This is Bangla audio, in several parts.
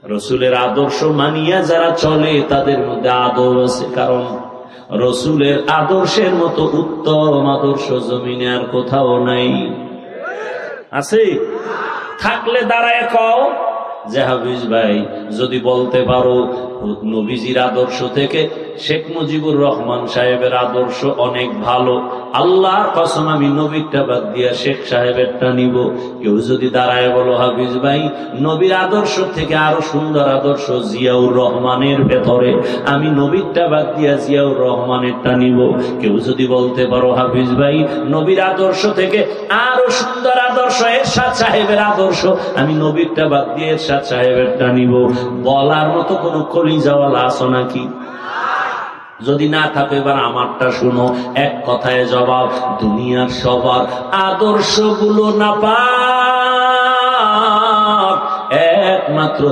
রসুলের আদর্শ মানিয়া যারা চলে তাদের মধ্যে আদর আছে, কারণ রসুলের আদর্শের মতো উত্তম আদর্শ জমিনে আর কোথাও নাই। আছে? থাকলে দাঁড়ায় কও যে হাফিজ ভাই যদি বলতে পারো নবীজির আদর্শ থেকে শেখ মুজিবুর রহমান সাহেবের আদর্শ অনেক ভালো, আল্লাহর কসম আমি নবীরটা বাদ দিয়া শেখ সাহেবেরটা নিব। কেউ যদি দাঁড়ায় বলো হাফিজ ভাই নবীর আদর্শ থেকে আরো সুন্দর আদর্শ জিয়াউর রহমানের ভেতরে, আমি নবীরটা বাদ দিয়া জিয়াউর রহমানেরটা নিব। কেউ যদি বলতে পারো হাফিজ ভাই নবীর আদর্শ থেকে আরো সুন্দর আদর্শ এরশাদ সাহেবের আদর্শ, আমি নবীরটা বাদ দিয়ে এরশাদ সাহেবেরটা নিব, বলার মতো কোনো কলিজাওয়ালা আছো নাকি? যদি না থাকে এবার আমারটা শুনো। এক কথায় জবাব, দুনিয়ার সবার আদর্শগুলো না পাক, একমাত্র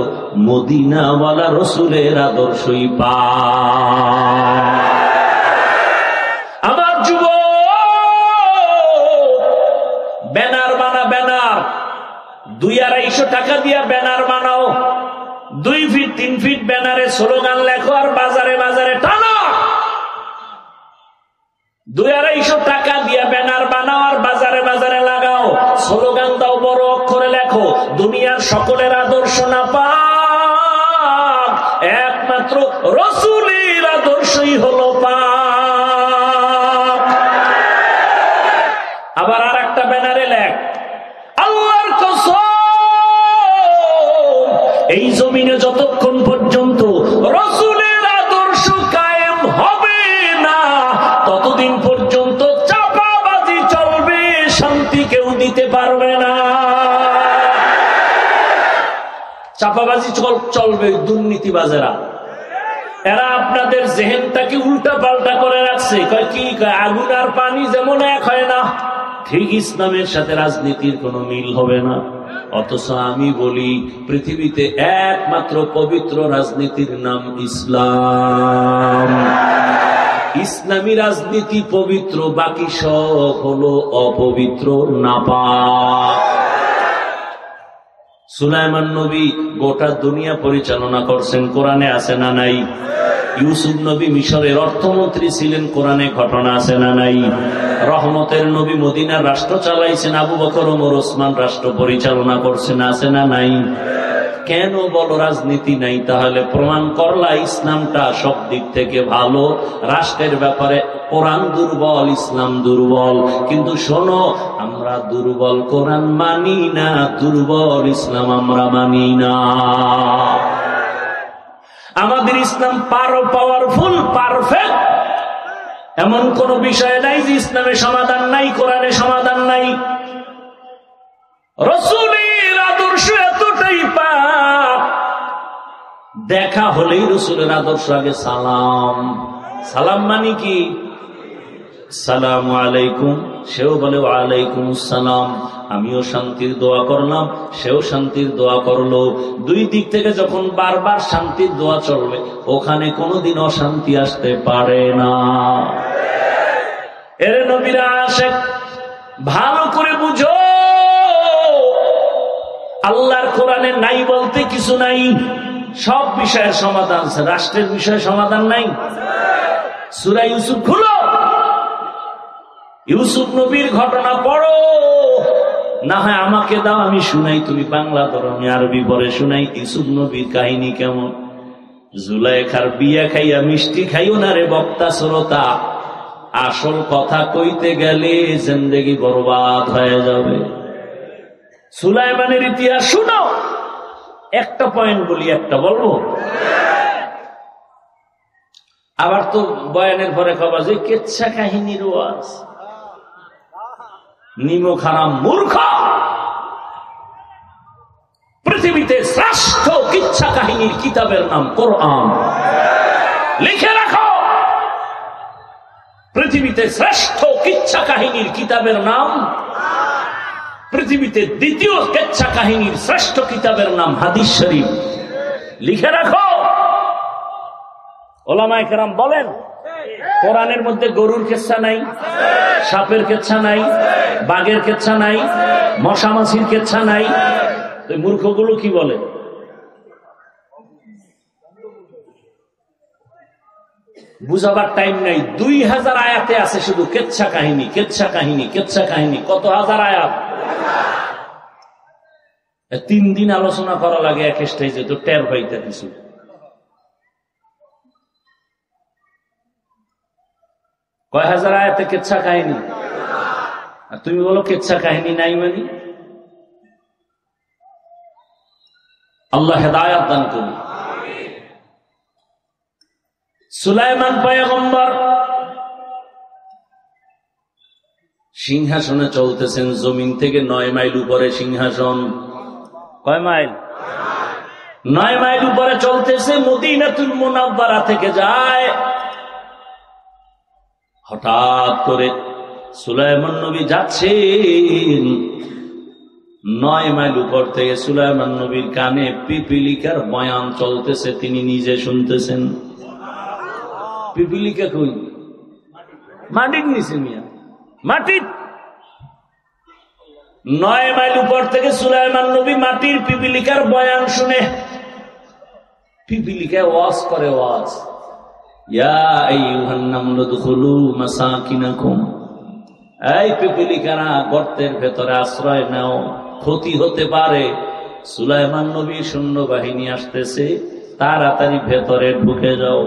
মদিনাওয়ালা রসুলের আদর্শই পাক। আমার যুবক, ব্যানার বানা, ব্যানার 200-250 টাকা দিয়া ব্যানার বানাও, 2 ফিট 3 ফিট ব্যানারে স্লোগান লেখো আর বাজারে বাজারে টানো। 200-250 টাকা দিয়া ব্যানার বানাও আর বাজারে বাজারে লাগাও, স্লোগান দাও, বড় অক্ষরে লেখো, দুনিয়ার সকলের আদর্শ না পাক, একমাত্র রাসূলের আদর্শই হলো পাক। আবার আর একটা ব্যানারে লেখ, আল্লাহর কসম এই জমিনে যতক্ষণ পর্যন্ত রাসূলের আদর্শ কায়েম হবে না ততদিন পর্যন্ত চাপাবাজি চলবে, শান্তি কেউ দিতে পারবে না। চাপাবাজি চলবে, দুর্নীতিবাজেরা, এরা আপনাদের জেহেনটাকে উল্টা পাল্টা করে রাখছে। কয় কি, আগুন আর পানি যেমন এক হয় না, ঠিক ইসলামের সাথে রাজনীতির কোনো মিল হবে না। অথচ আমি বলি পৃথিবীতে একমাত্র পবিত্র রাজনীতির নাম ইসলাম। ইসলামী রাজনীতি পবিত্র, বাকি সব হলো অপবিত্র, নাপাক। সুলাইমান নবী গোটা দুনিয়া পরিচালনা করছেন, কোরআনে আছে না নাই? ইউসুফ নবী মিশরের অর্থমন্ত্রী ছিলেন, কোরআনে ঘটনা আছে না নাই? রহমতের নবী মদিনার রাষ্ট্র চালাইছেন, আবু বকর ওমর ওসমান রাষ্ট্র পরিচালনা করছেন, আছে না নাই? কেন বলো রাজনীতি নাই? তাহলে প্রমাণ করলা ইসলামটা সব দিক থেকে ভালো, রাষ্ট্রের ব্যাপারে কোরআন দুর্বল, ইসলাম দুর্বল। কিন্তু শোনো, আমরা দুর্বল কোরআন মানি না, দুর্বল ইসলাম আমরা মানি না। আমাদের ইসলাম পাওয়ারফুল, পারফেক্ট, এমন কোন বিষয় নাই যে ইসলামে সমাধান নাই, কোরআনে সমাধান নাই। রাসূলের আদর্শ এতটাই পাক, দেখা হলেই রাসূলের আদর্শ আগে সালাম। সালাম মানে কি? আসসালামু আলাইকুম, সেও বলে ওয়ালাইকুম আসসালাম, আমিও শান্তির দোয়া করলাম, সেও শান্তির দোয়া করলো। দুই দিক থেকে যখন বারবার শান্তির দোয়া চলবে, ওখানে কোনোদিন অশান্তি আসতে পারে না। এর নবীর আশিক, ভালো করে বুঝো, আল্লাহর কোরআনে নাই বলতে কিছু নাই, সব বিষয়ের সমাধান আছে। রাষ্ট্রের বিষয়ে সমাধান নাই? সূরা ইউসুফ খুলো, ইউসুফ নবীর ঘটনা পড়ো, না হয় আমাকে দাও আমি শুনাই, তুমি বাংলা ধরো আমি আরবি পরে শুনাই। ইউসুফ নবীর কাহিনী কেমন? জুলাইখার বিয়া খাইয়া মিষ্টি খাইও না রে বক্তা শ্রোতা, আসল কথা কইতে গেলে জিন্দেগি বরবাদ হয়ে যাবে। সুলাইমানের ইতিহাস শুনো, একটা পয়েন্ট বলি, একটা বলবো, আবার তো বয়ানের পরে খবর যে কেচ্ছা কাহিনীর ওয়াজ। নিমক হারাম মূর্খ, পৃথিবীতে শ্রেষ্ঠ কিচ্ছা কাহিনীর কিতাবের নাম কোরআন। লিখে রাখো, পৃথিবীতে শ্রেষ্ঠ কিচ্ছা কাহিনীর কিতাবের নাম, পৃথিবীতে দ্বিতীয় কিচ্ছা কাহিনীর শ্রেষ্ঠ কিতাবের নাম হাদিস শরীফ। লিখে রাখো। ওলামায়ে কেরাম বলেন, কোরআনের মধ্যে গরুর কেচ্ছা নাই, সাপের কেচ্ছা নাই, বাঘের কেচ্ছা নাই, মশা মাছির কেচ্ছা নাই। মূর্খগুলো কি বলে? বুঝাবার টাইম নাই। 2000 আয়াতে আছে শুধু কেচ্ছা কাহিনী, কেচ্ছা কাহিনী, কেচ্ছা কাহিনী। কত হাজার আয়াত, 3 দিন আলোচনা করা লাগে এক স্টেজে, তো টের পাইতে কিছু। কয় হাজার আয়াতে কেচ্ছা কাহিনী, আর তুমি বলো কেচ্ছা কাহিনী নাই মানে। আল্লাহ হেদায়াত দান করুন। সুলাইমান পয়গম্বর সিংহাসনে চলতেছেন, জমিন থেকে 9 মাইল উপরে সিংহাসন। কয় মাইল? 9 মাইল উপরে চলতেছে, মদিনাতুল মুনাওয়ারা থেকে যায়। হঠাৎ করে সুলাইমান নবী যাচ্ছেন, 9 মাইল উপর থেকে সুলাইমান নবীর কানে পিপিলিকার বয়ান চলতেছে, তিনি নিজে শুনতেছেন। পিপিলিকা কই? মাটির নিচে মিয়া, মাটির। 9 মাইল উপর থেকে সুলাইমান নবী মাটির পিপিলিকার বয়ান শুনে। পিপিলিকায় ওয়াজ করে, ওয়াজ, ইয়া আইয়ুহান নামলু দুখুলু মাসাকিনাকুম, এই পিপিলিকারা গর্তের ভেতরে আশ্রয় নাও, ক্ষতি হতে পারে। সুলাইমান নবী সৈন্যবাহিনী আসতেছে, তাড়াতাড়ি ভেতরে ঢুকে যাও।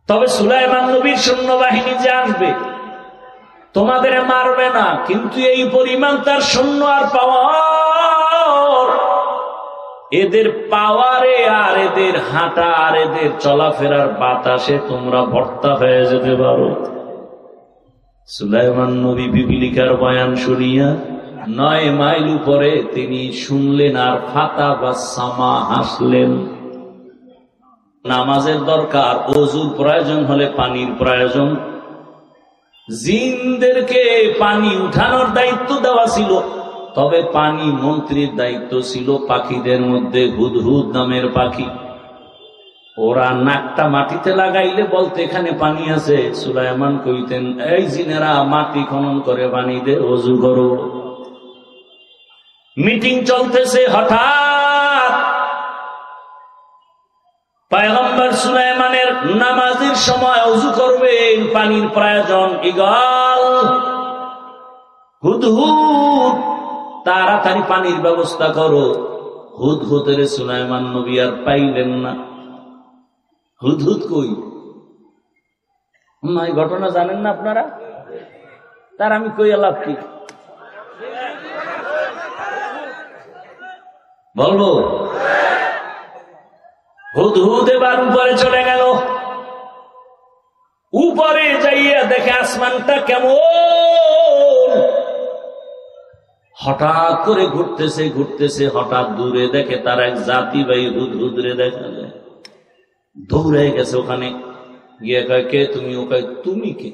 তবে সুলাইমান নবীর সৈন্যবাহিনী যে আসবে তোমাদের মারবে না, কিন্তু এই পরিমাণ তার সৈন্য আর পাওয়ার, এদের পাওয়ারে আর এদের হাঁটা আর এদের চলাফেরার বাতাসে তোমরা ভর্তা হয়ে যেতে পারো। সুলাইমান নবী পিপিলিকার বয়ান শুনিয়া 9 মাইল উপরে তিনি শুনলেন, আর ফাতা বা সামা হাসলেন। নামাজের দরকার, ওযুর প্রয়োজন হলে পানির প্রয়োজন। জিনদেরকে পানি উঠানোর দায়িত্ব দেওয়া ছিল, তবে পানি মন্ত্রীর দায়িত্ব ছিল পাখিদের মধ্যে হুদহুদ নামের পাখি। ওরা নাকটা মাটিতে লাগাইলে বলতে এখানে পানি আছে। সুলাইমান কইতেন, এই জিনেরা মাটি খনন করে পানি দে, ওযু করো। মিটিং চলতেছে, হঠাৎ পয়গম্বর সুলাইমানের নামাজের সময় ওযু করবেন, পানির প্রয়োজন। ইগল, হুদহুদ, তাড়াতাড়ি পানির ব্যবস্থা করো। হুদহুদের সুলাইমান নবী আর পাইলেন না। হুদহুদ কই? এই ঘটনা জানেন না আপনারা? তার আমি কই লাভ কি? বলবো? হুদহুদ এবার উপরে চলে গেল। উপরে যাইয়া দেখে আসমানটা কেমন, হঠাৎ করে ঘুরতেছে ঘুরতেছে, হঠাৎ দূরে দেখে তার এক জাতি ভাই হুদহুদরে দেখা যায়। দৌড়ে গেছে ওখানে গিয়ে কয়, কে তুমি? ও কয়, তুমি কে?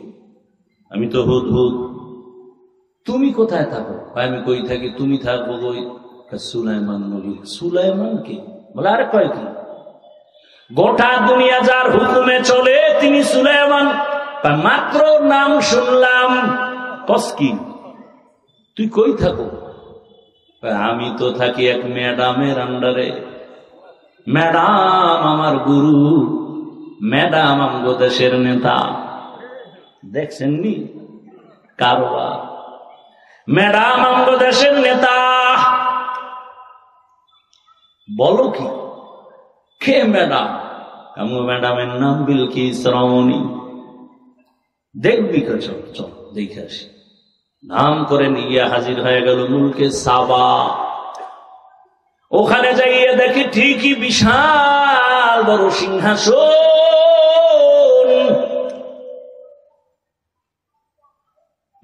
আমি তো হুদহুদ। তুমি কোথায় থাকো? আমি কই থাকি। তুমি থাকবো কই? সুলাইমান নবী। সুলাইমান কে? বলে, আরে কয় কি? গোটা দুনিয়া যার হুকুমে চলে তিনি সুলাইমান। মাত্র নাম শুনলাম। কসকি, তুই কই থাকো? আমি তো থাকি এক ম্যাডামের আন্ডারে। ম্যাডাম আমার গুরু, ম্যাডাম আমগো দেশের নেতা। দেখছেননি কারবার? ম্যাডাম আমগো দেশের নেতা। বলো কি? কে ম্যাডাম? আমগো ম্যাডামের নাম বিলকিস রমণী। দেখবি? চল চল দেখে আসি। নাম করে নিয়ে হাজির হয়ে গেল মুলকে সাবা। ওখানে যাইয়ে দেখি ঠিকই বিশাল বড় সিংহাসন।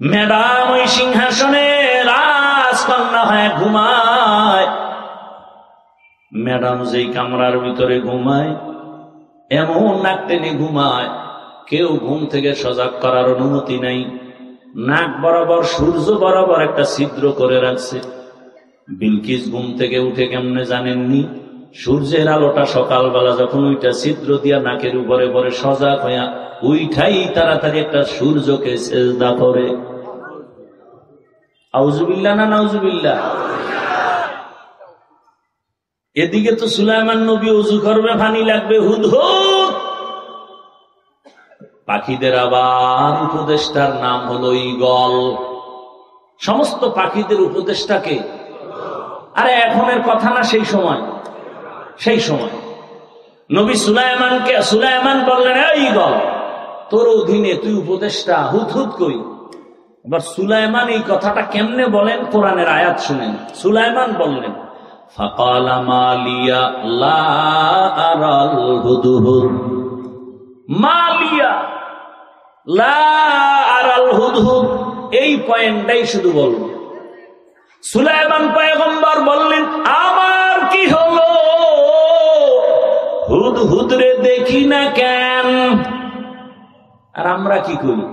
ম্যাডাম ওই সিংহাসনে রাজকন্যা হয়ে ঘুমায়। ম্যাডাম যেই কামরার ভিতরে ঘুমায়, এমন নাক টেনে ঘুমায়, কেউ ঘুম থেকে সজাগ করার অনুমতি নাই। নাক বরাবর, সূর্য বরাবর একটা ছিদ্র করে রাখছে। বিলকিস ঘুম থেকে উঠে কেমনে জানেননি? সূর্যের আলোটা সকালবেলা যখন ওইটা ছিদ্র দিয়া নাকের উপরে পরে সজাগ হইয়া উইঠাই তাড়াতাড়ি একটা সূর্যকে সেজদা করে। আউযুবিল্লাহ না নাউযুবিল্লাহ? এদিকে তো সুলাইমান নবী ওযু করবে, পানি লাগবে, হুদহুদ। পাখিদের আবার উপদেষ্টার নাম হলো ঈগল। সমস্ত পাখিদের উপদেষ্টাকে, আরে এখনের কথা না, সেই সময় নবী সুলাইমান বললেন, এই ঈগল, তোর অধীনে তুই উপদেষ্টা, হুদহুদ কই। এবার সুলাইমান এই কথাটা কেমনে বলেন, কোরআনের আয়াত শুনেন। সুলাইমান বললেন, ফাকালা মা লিয়া লা আরাল হুদহুদ, মা লিয়া লা আরাল হুদহুদ, এই পয়েন্টটাই শুধু বলবো। সুলাইমান পয়গম্বর বললেন, আমার কি হলো, হুদহুদ রে দেখি না কেন। আর আমরা কি করি,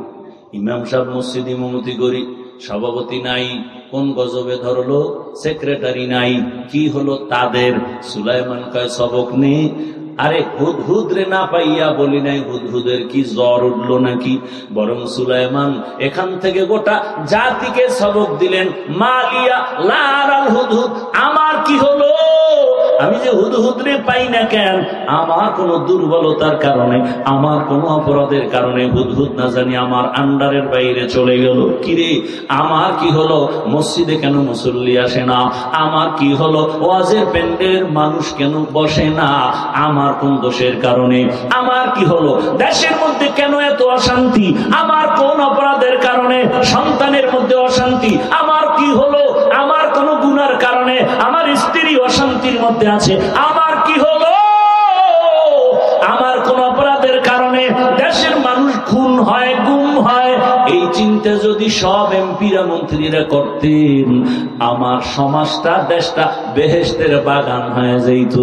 ইমাম সাহেব মসজিদ ইমামতি করি, সভাপতি নাই, কোন গজবে ধরলো, সেক্রেটারি নাই, কি হলো তাদের? সুলাইমান কয়, সবক নেই। আরে হুদহুদ রে না পাইয়া বলি নাই হুদহুদের কি জ্বর উঠলো নাকি, বরং সুলাইমান এখান থেকে গোটা জাতিকে সবক দিলেন, মালিয়া লারাল হুদহুদ, আমার কি হলো, আমি যে হুদহুদ রে পাই না কেন? আমার কোন দুর্বলতার কারণে, আমার কোন অপরাধের কারণে হুদহুদ না জানি আমার আন্ডারের বাইরে চলে গেল। কিরে, আমার কি হলো, মসজিদে কেন মুসল্লি আসে না? আমার কি হলো, ওয়াজের প্যান্ডেলের মানুষ কেন বসে না? আমার কোন দোষের কারণে? আমার কি হলো, দেশের মধ্যে কেন এত অশান্তি? আমার কোন অপরাধের কারণে সন্তানের মধ্যে অশান্তি? আমার কি হলো, আমার কোন গুনার কারণে আমার স্ত্রী অশান্তির মধ্যে আছে? আমার কি হলো, আমার কোন অপরাধের কারণে দেশের মানুষ খুন হয়, গুম হয়? এই চিন্তা যদি সব এমপিরা মন্ত্রীরা করতেন, আমার সমাজটা, দেশটা বেহেশতের বাগান হয়ে যেত।